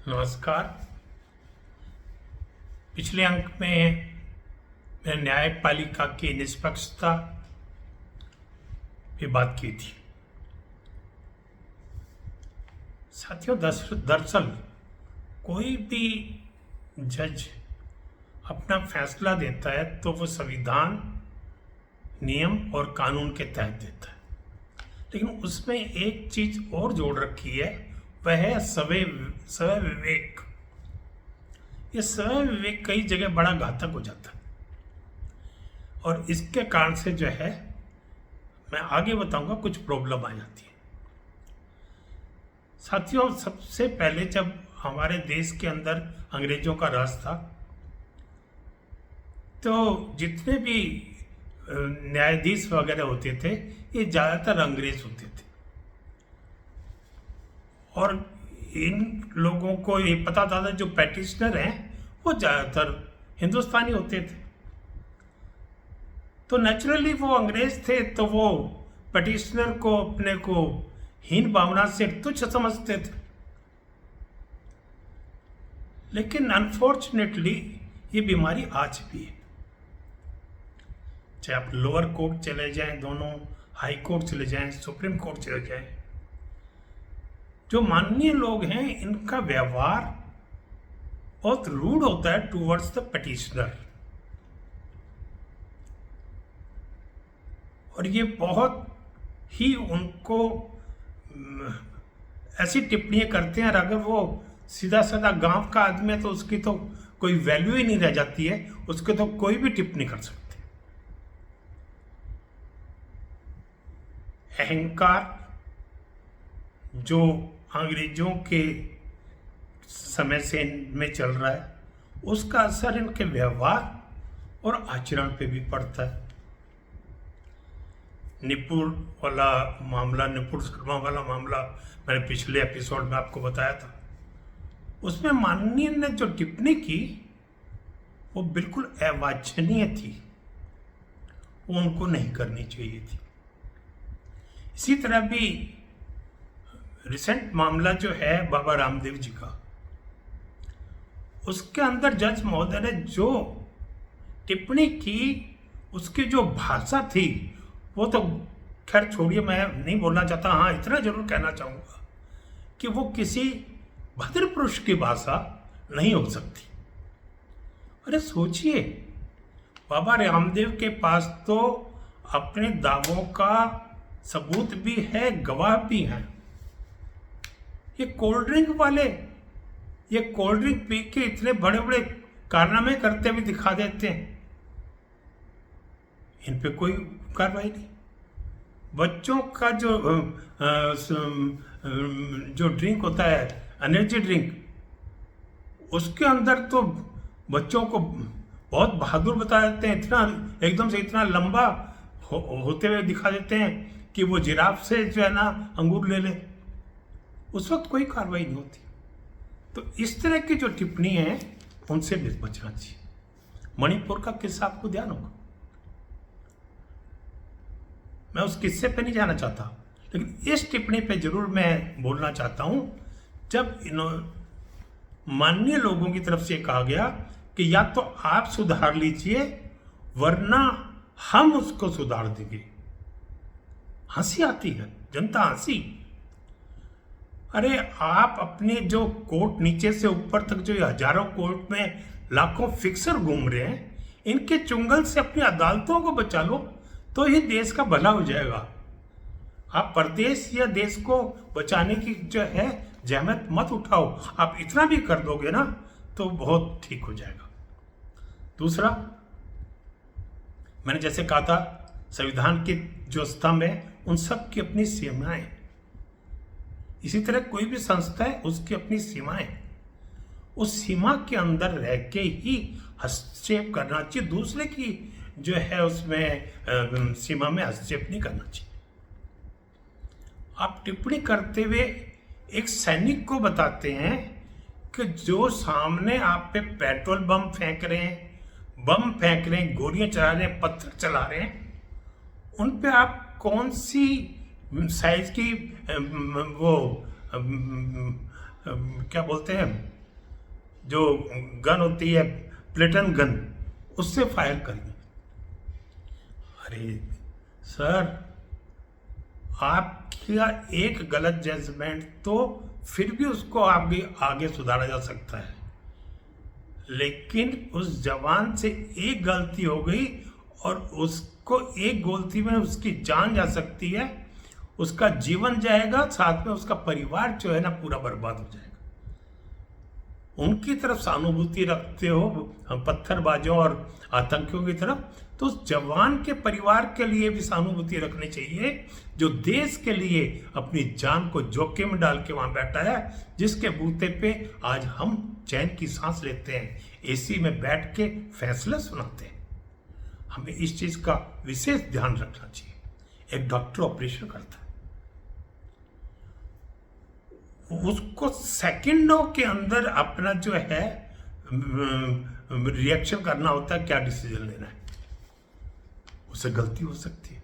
नमस्कार। पिछले अंक में मैंने न्यायपालिका की निष्पक्षता पे बात की थी। साथियों, दरअसल कोई भी जज अपना फैसला देता है तो वो संविधान, नियम और कानून के तहत देता है, लेकिन उसमें एक चीज और जोड़ रखी है, वह है स्वयं विवेक। ये स्वयं विवेक कई जगह बड़ा घातक हो जाता है और इसके कारण से जो है, मैं आगे बताऊंगा, कुछ प्रॉब्लम आ जाती है। साथियों, सबसे पहले जब हमारे देश के अंदर अंग्रेजों का राज था तो जितने भी न्यायाधीश वगैरह होते थे ये ज्यादातर अंग्रेज होते थे और इन लोगों को ये पता था जो पैटिशनर हैं वो ज्यादातर हिंदुस्तानी होते थे। तो नेचुरली वो अंग्रेज थे तो वो पैटिशनर को अपने को हीन भावना से तुच्छ समझते थे। लेकिन अनफॉर्चुनेटली ये बीमारी आज भी है। चाहे आप लोअर कोर्ट चले जाएं, दोनों हाई कोर्ट चले जाएं, सुप्रीम कोर्ट चले जाएं, जो माननीय लोग हैं इनका व्यवहार बहुत रूड होता है टूवर्ड्स द पिटिशनर और ये बहुत ही उनको ऐसी टिप्पणियां करते हैं और अगर वो सीधा साधा गांव का आदमी है तो उसकी तो कोई वैल्यू ही नहीं रह जाती है, उसके तो कोई भी टिप्पणी कर सकते। अहंकार जो अंग्रेजों के समय से इनमें चल रहा है उसका असर इनके व्यवहार और आचरण पे भी पड़ता है। निपुण वाला मामला, निपुण शर्मा वाला मामला मैंने पिछले एपिसोड में आपको बताया था। उसमें माननीय ने जो टिप्पणी की वो बिल्कुल अवांछनीय थी, वो उनको नहीं करनी चाहिए थी। इसी तरह भी रिसेंट मामला जो है बाबा रामदेव जी का, उसके अंदर जज महोदय ने जो टिप्पणी की, उसकी जो भाषा थी वो तो खैर छोड़िए, मैं नहीं बोलना चाहता। हाँ, इतना जरूर कहना चाहूंगा कि वो किसी भद्र पुरुष की भाषा नहीं हो सकती। अरे सोचिए, बाबा रामदेव के पास तो अपने दावों का सबूत भी है, गवाह भी हैं। ये कोल्ड ड्रिंक वाले ये कोल्ड ड्रिंक पी के इतने बड़े बड़े कारनामे करते हुए दिखा देते हैं, इन पे कोई कार्रवाई नहीं। बच्चों का जो ड्रिंक होता है, एनर्जी ड्रिंक, उसके अंदर तो बच्चों को बहुत बहादुर बता देते हैं, इतना एकदम से इतना लंबा होते हुए दिखा देते हैं कि वो जिराफ से जो है ना अंगूर ले ले। उस वक्त कोई कार्रवाई नहीं होती। तो इस तरह की जो टिप्पणी है उनसे भी बचना चाहिए। मणिपुर का किस्सा आपको ध्यान होगा, मैं उस किस्से पे नहीं जाना चाहता, लेकिन इस टिप्पणी पे जरूर मैं बोलना चाहता हूं। जब माननीय लोगों की तरफ से कहा गया कि या तो आप सुधार लीजिए वरना हम उसको सुधार देंगे, हंसी आती है, जनता हंसी। अरे आप अपने जो कोर्ट नीचे से ऊपर तक जो हजारों कोर्ट में लाखों फिक्सर घूम रहे हैं, इनके चुंगल से अपनी अदालतों को बचा लो तो ही देश का भला हो जाएगा। आप प्रदेश या देश को बचाने की जो है जहमत मत उठाओ। आप इतना भी कर दोगे ना तो बहुत ठीक हो जाएगा। दूसरा, मैंने जैसे कहा था, संविधान के जो स्तंभ है उन सब की अपनी सीमाएं, इसी तरह कोई भी संस्था है उसकी अपनी सीमाएं, उस सीमा के अंदर रह के ही हस्तक्षेप करना चाहिए। दूसरे की जो है उसमें सीमा में हस्तक्षेप नहीं करना चाहिए। आप टिप्पणी करते हुए एक सैनिक को बताते हैं कि जो सामने आप पे पेट्रोल बम फेंक रहे हैं, गोलियां चला रहे हैं, पत्थर चला रहे हैं, उन पे आप कौन सी साइज की वो क्या बोलते हैं जो गन होती है प्लेटन गन, उससे फायर करिए। अरे सर, आपका एक गलत जजमेंट तो फिर भी उसको आगे आगे सुधारा जा सकता है, लेकिन उस जवान से एक गलती हो गई और उसको एक गलती में उसकी जान जा सकती है, उसका जीवन जाएगा, साथ में उसका परिवार जो है ना पूरा बर्बाद हो जाएगा। उनकी तरफ सहानुभूति रखते हो पत्थरबाजों और आतंकियों की तरफ, तो उस जवान के परिवार के लिए भी सहानुभूति रखनी चाहिए, जो देश के लिए अपनी जान को जोखिम में डाल के वहां बैठा है, जिसके बूते पे आज हम चैन की सांस लेते हैं, एसी में बैठ के फैसले सुनाते हैं। हमें इस चीज का विशेष ध्यान रखना चाहिए। एक डॉक्टर ऑपरेशन करता है, उसको सेकंडों के अंदर अपना जो है रिएक्शन करना होता है, क्या डिसीजन लेना है। उससे गलती हो सकती है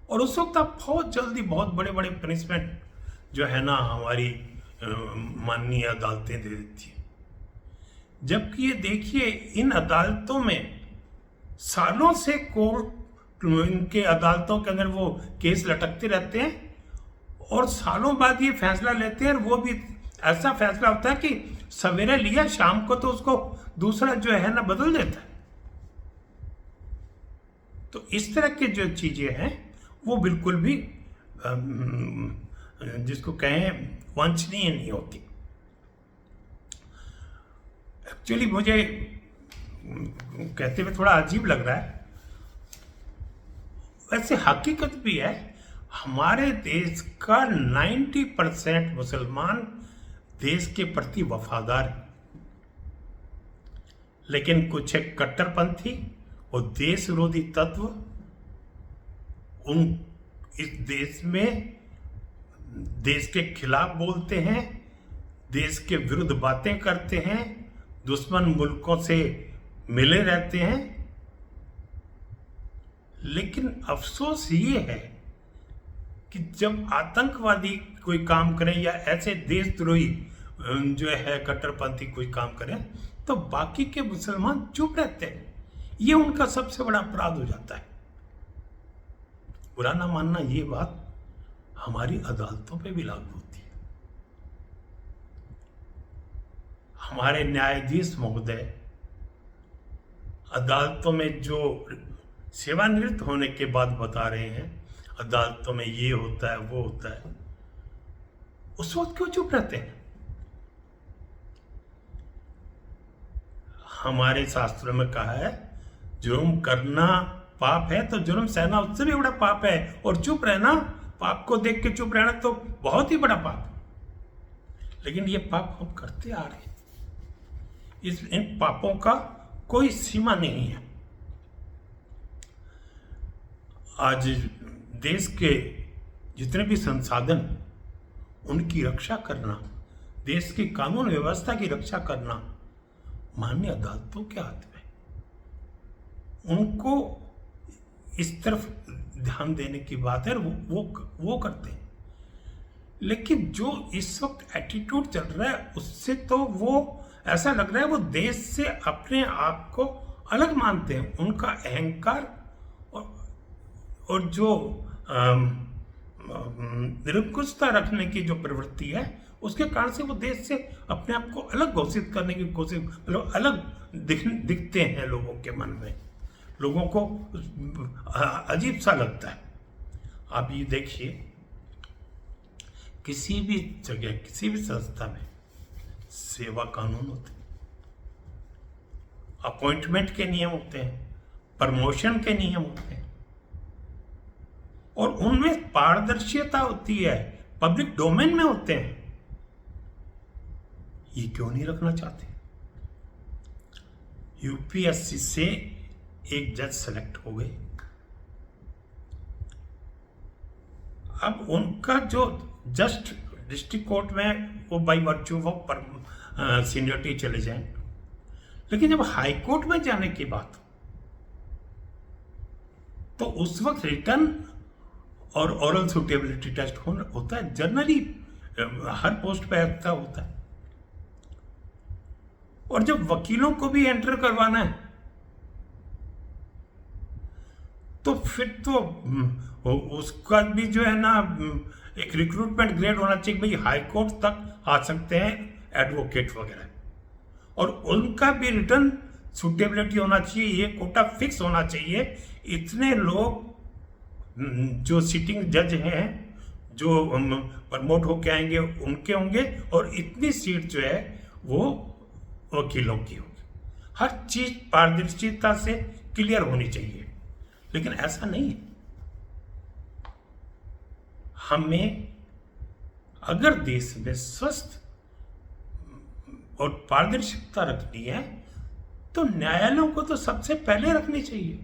और उस वक्त आप बहुत जल्दी बहुत बड़े बड़े पनिशमेंट जो है ना हमारी माननीय अदालतें दे देती है। जबकि ये देखिए, इन अदालतों में सालों से कोर्ट, इनके अदालतों के अंदर वो केस लटकते रहते हैं और सालों बाद ये फैसला लेते हैं, और वो भी ऐसा फैसला होता है कि सवेरे लिया, शाम को तो उसको दूसरा जो है ना बदल देता है। तो इस तरह की जो चीजें हैं वो बिल्कुल भी जिसको कहें वांछनीय नहीं होती। एक्चुअली मुझे कहते हुए थोड़ा अजीब लग रहा है, वैसे हकीकत भी है, हमारे देश का 90% मुसलमान देश के प्रति वफादार है, लेकिन कुछ एक कट्टरपंथी और देश विरोधी तत्व उन इस देश में देश के खिलाफ बोलते हैं, देश के विरुद्ध बातें करते हैं, दुश्मन मुल्कों से मिले रहते हैं। लेकिन अफसोस ये है कि जब आतंकवादी कोई काम करें या ऐसे देशद्रोही जो है कट्टरपंथी कोई काम करें, तो बाकी के मुसलमान चुप रहते हैं। ये उनका सबसे बड़ा अपराध हो जाता है। बुरा ना मानना, ये बात हमारी अदालतों पे भी लागू होती है। हमारे न्यायाधीश महोदय अदालतों में जो सेवानिवृत्त होने के बाद बता रहे हैं अदालतों में ये होता है वो होता है, उस वक्त क्यों चुप रहते हैं? हमारे शास्त्रों में कहा है, जुर्म करना पाप है तो जुर्म सहना उससे भी बड़ा पाप है, और चुप रहना, पाप को देख के चुप रहना तो बहुत ही बड़ा पाप है। लेकिन ये पाप हम करते आ रहे हैं, इन पापों का कोई सीमा नहीं है। आज देश के जितने भी संसाधन, उनकी रक्षा करना, देश की कानून व्यवस्था की रक्षा करना माननीय अदालतों के हाथ में। उनको इस तरफ ध्यान देने की बात है, वो करते हैं। लेकिन जो इस वक्त एटीट्यूड चल रहा है, उससे तो वो ऐसा लग रहा है वो देश से अपने आप को अलग मानते हैं। उनका अहंकार और जो निरंकुशता रखने की जो प्रवृत्ति है, उसके कारण से वो देश से अपने आप को अलग घोषित करने की कोशिश, मतलब अलग दिखते हैं लोगों के मन में। लोगों को अजीब सा लगता है। आप ये देखिए, किसी भी जगह, किसी भी संस्था में सेवा कानून होते हैं, अपॉइंटमेंट के नियम होते हैं, प्रमोशन के नियम होते हैं, और उनमें पारदर्शिता होती है, पब्लिक डोमेन में होते हैं। ये क्यों नहीं रखना चाहते? यूपीएससी से एक जज सेलेक्ट हो गए, अब उनका जो जस्ट डिस्ट्रिक्ट कोर्ट में वो बाई वर्च्यू ऑफ सीनियरिटी चले जाएं, लेकिन जब हाई कोर्ट में जाने की बात तो उस वक्त रिटर्न और ओरल सुटेबिलिटी टेस्ट होता है। जनरली हर पोस्ट पे ऐसा होता है। और जब वकीलों को भी एंटर करवाना है तो फिर तो उसका भी जो है ना एक रिक्रूटमेंट ग्रेड होना चाहिए, भाई हाई कोर्ट तक आ सकते हैं एडवोकेट वगैरह, और उनका भी रिटर्न सुटेबिलिटी होना चाहिए, ये कोटा फिक्स होना चाहिए। इतने लोग जो सिटिंग जज हैं जो प्रमोट होके आएंगे उनके होंगे, और इतनी सीट जो है वो वकीलों की होगी। हर चीज पारदर्शिता से क्लियर होनी चाहिए, लेकिन ऐसा नहीं है। हमें अगर देश में स्वस्थ और पारदर्शिता रखनी है तो न्यायालयों को तो सबसे पहले रखनी चाहिए।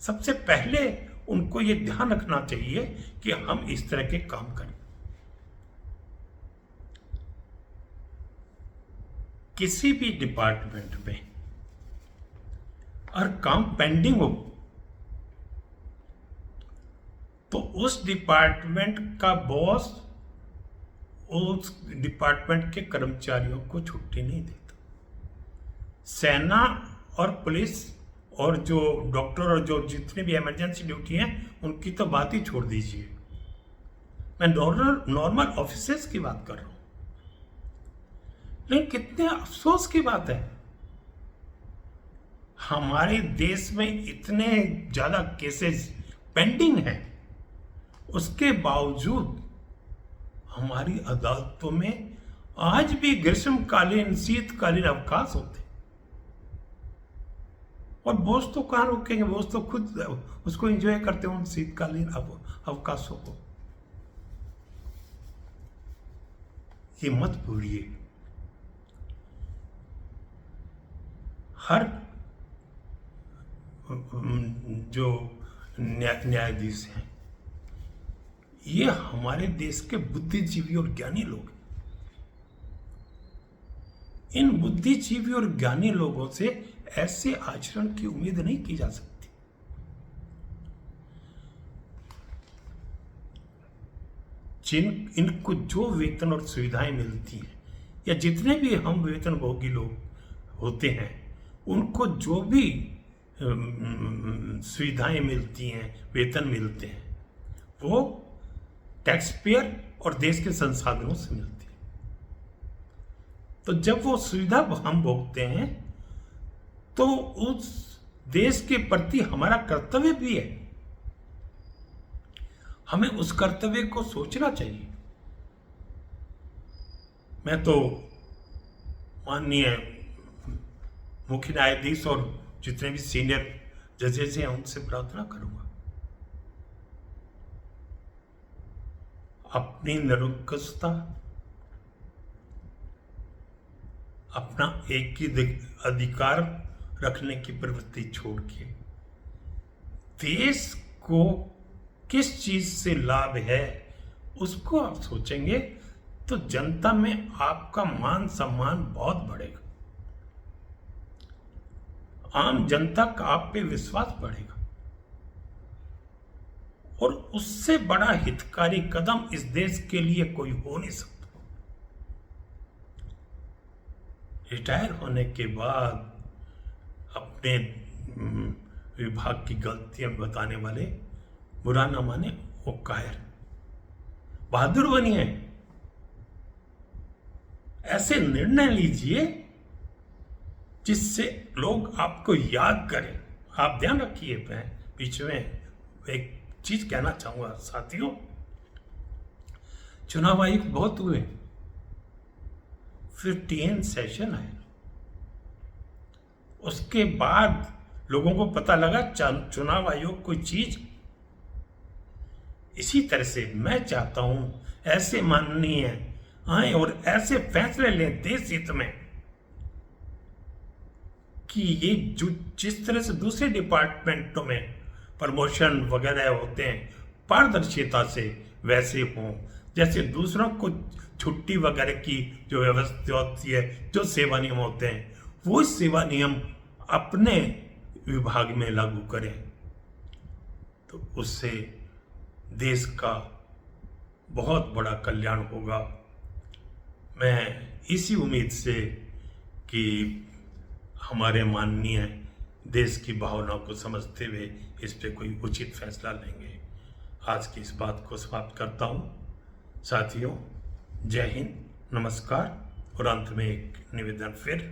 सबसे पहले उनको ये ध्यान रखना चाहिए कि हम इस तरह के काम करें। किसी भी डिपार्टमेंट में अगर काम पेंडिंग हो तो उस डिपार्टमेंट का बॉस उस डिपार्टमेंट के कर्मचारियों को छुट्टी नहीं देता। सेना और पुलिस और जो डॉक्टर और जो जितने भी इमरजेंसी ड्यूटी हैं उनकी तो बात ही छोड़ दीजिए, मैं नॉर्मल ऑफिसर्स की बात कर रहा हूं। लेकिन कितने अफसोस की बात है, हमारे देश में इतने ज्यादा केसेस पेंडिंग हैं, उसके बावजूद हमारी अदालतों में आज भी ग्रीष्मकालीन शीतकालीन अवकाश होते, और बोझ तो कहाँ रोकेंगे, बोझ तो खुद उसको एंजॉय करते हो उन शीतकालीन अवकाशों को। ये मत भूलिए, हर जो न्यायाधीश हैं ये हमारे देश के बुद्धिजीवी और ज्ञानी लोग हैं। इन बुद्धिजीवी और ज्ञानी लोगों से ऐसे आचरण की उम्मीद नहीं की जा सकती। इनको जो वेतन और सुविधाएं मिलती हैं, या जितने भी हम वेतनभोगी लोग होते हैं उनको जो भी सुविधाएं मिलती हैं, वेतन मिलते हैं, वो टैक्स पेयर और देश के संसाधनों से मिलती है। तो जब वो सुविधा हम भोगते हैं तो उस देश के प्रति हमारा कर्तव्य भी है, हमें उस कर्तव्य को सोचना चाहिए। मैं तो माननीय मुख्य न्यायाधीश और जितने भी सीनियर जजेस हैं उनसे प्रार्थना करूंगा, अपनी निरंकुशता, अपना एक ही अधिकार रखने की प्रवृत्ति छोड़ के देश को किस चीज से लाभ है उसको आप सोचेंगे तो जनता में आपका मान सम्मान बहुत बढ़ेगा, आम जनता का आप पे विश्वास बढ़ेगा, और उससे बड़ा हितकारी कदम इस देश के लिए कोई हो नहीं सकता। रिटायर होने के बाद अपने विभाग की गलतियां बताने वाले बुरा ना माने, वो कायर, बहादुर बनिए, ऐसे निर्णय लीजिए जिससे लोग आपको याद करें। आप ध्यान रखिए, मैं बीच में एक चीज कहना चाहूंगा साथियों, चुनाव आयुक्त बहुत हुए, फिर टीएन सेशन आया, उसके बाद लोगों को पता लगा चुनाव आयोग कोई चीज। इसी तरह से मैं चाहता हूं ऐसे माननीय आए और ऐसे फैसले लें देश हित में कि ये जो जिस तरह से दूसरे डिपार्टमेंटों में प्रमोशन वगैरह होते हैं पारदर्शिता से वैसे हों, जैसे दूसरों को छुट्टी वगैरह की जो व्यवस्था होती है, जो सेवा नियम होते हैं, वो सेवा नियम अपने विभाग में लागू करें, तो उससे देश का बहुत बड़ा कल्याण होगा। मैं इसी उम्मीद से कि हमारे माननीय देश की भावनाओं को समझते हुए इस पे कोई उचित फैसला लेंगे। आज की इस बात को समाप्त करता हूँ। साथियों, जय हिंद, नमस्कार। और अंत में एक निवेदन फिर,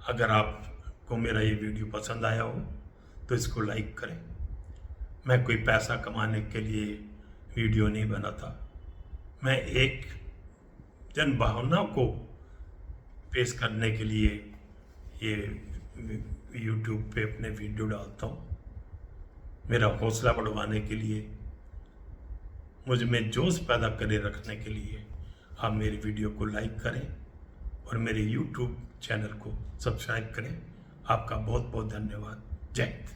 अगर आपको मेरा ये वीडियो पसंद आया हो तो इसको लाइक करें। मैं कोई पैसा कमाने के लिए वीडियो नहीं बनाता, मैं एक जन भावना को पेश करने के लिए ये YouTube पे अपने वीडियो डालता हूँ। मेरा हौसला बढ़वाने के लिए, मुझ में जोश पैदा करे रखने के लिए आप मेरी वीडियो को लाइक करें और मेरे YouTube चैनल को सब्सक्राइब करें। आपका बहुत बहुत धन्यवाद। जय हिंद।